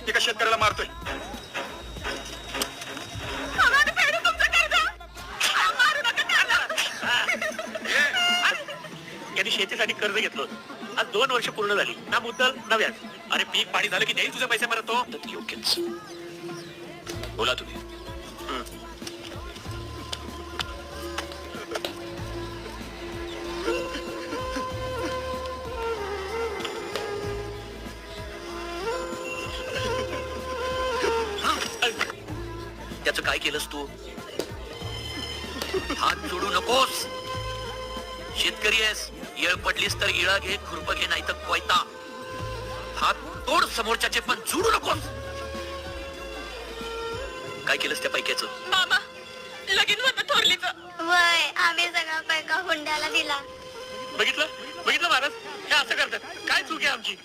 एका शेतकऱ्याला मारतोय. यांनी शेतीसाठी कर्ज घेतलं होतं. आज 2 वर्ष पूर्ण झाली, ना मुद्दल ना व्याज. अरे पीक पाणी झालं की नाही तुझे पैसे परत तो. योग्यच. बोला तुम्ही. त्याचं काय केलंस तू? हात जोडू नकोस. शेतकरी आहेस, येळ पडलीस तर इळा घे, खुरप घे, नाही तर कोयता. हात तोड समोरच्याचे, पण जोडू नकोस. काय केलंस त्या पैक्याचं? मामा लगीन होतं थोरलीचं. वय आम्ही सगळा पैका हुंड्याला दिला. बघितलं बघितलं महाराज, हे असं करतात. काय चूक आहे आमची?